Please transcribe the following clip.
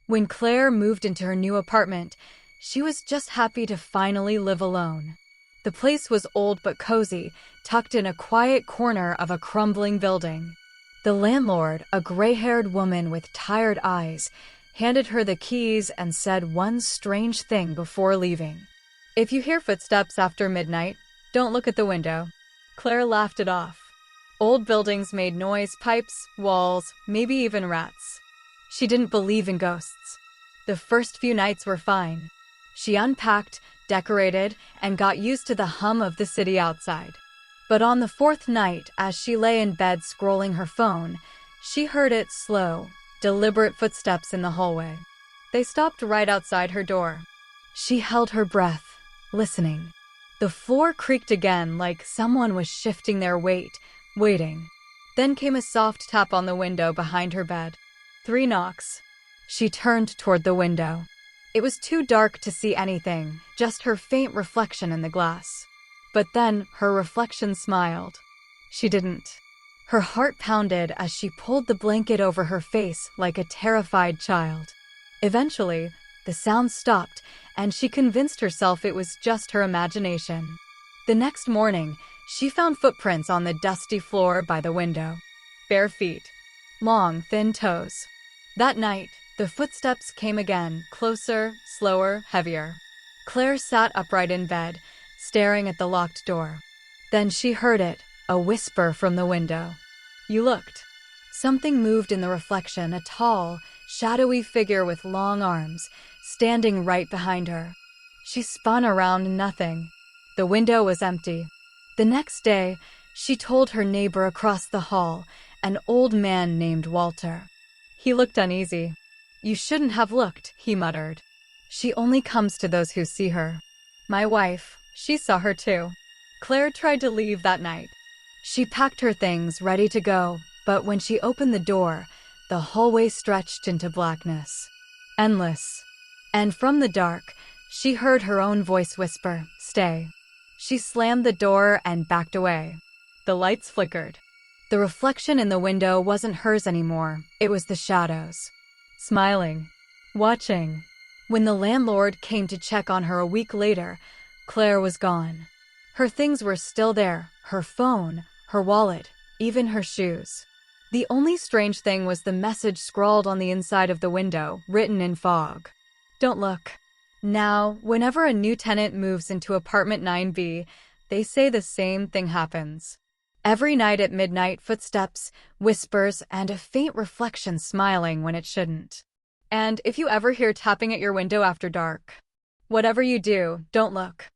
When Claire moved into her new apartment, she was just happy to finally live alone. The place was old but cozy, tucked in a quiet corner of a crumbling building. The landlord, a gray-haired woman with tired eyes, handed her the keys and said one strange thing before leaving. "If you hear footsteps after midnight, don't look at the window." Claire laughed it off. Old buildings made noise, pipes, walls, maybe even rats. She didn't believe in ghosts. The first few nights were fine. She unpacked, decorated, and got used to the hum of the city outside. But on the fourth night, as she lay in bed scrolling her phone, she heard its slow, deliberate footsteps in the hallway. They stopped right outside her door. She held her breath, listening. The floor creaked again, like someone was shifting their weight, waiting. Then came a soft tap on the window behind her bed. 3 knocks. She turned toward the window. It was too dark to see anything, just her faint reflection in the glass. But then her reflection smiled. She didn't. Her heart pounded as she pulled the blanket over her face like a terrified child. Eventually, the sound stopped, and she convinced herself it was just her imagination. The next morning, she found footprints on the dusty floor by the window. Bare feet. Long, thin toes. That night, the footsteps came again, closer, slower, heavier. Claire sat upright in bed, staring at the locked door. Then she heard it, a whisper from the window. You looked. Something moved in the reflection, a tall, shadowy figure with long arms, standing right behind her. She spun around, nothing. The window was empty. The next day, she told her neighbor across the hall, an old man named Walter. He looked uneasy. You shouldn't have looked, he muttered. She only comes to those who see her. My wife, she saw her too. Claire tried to leave that night. She packed her things, ready to go, but when she opened the door, the hallway stretched into blackness. Endless. And from the dark, she heard her own voice whisper, "Stay." She slammed the door and backed away. The lights flickered. The reflection in the window wasn't hers anymore, it was the shadows. Smiling. Watching. When the landlord came to check on her a week later, Claire was gone. Her things were still there, her phone, her wallet, even her shoes. The only strange thing was the message scrawled on the inside of the window, written in fog. Don't look. Now, whenever a new tenant moves into apartment 9B, they say the same thing happens. Every night at midnight, footsteps, whispers, and a faint reflection smiling when it shouldn't. And if you ever hear tapping at your window after dark, whatever you do, don't look.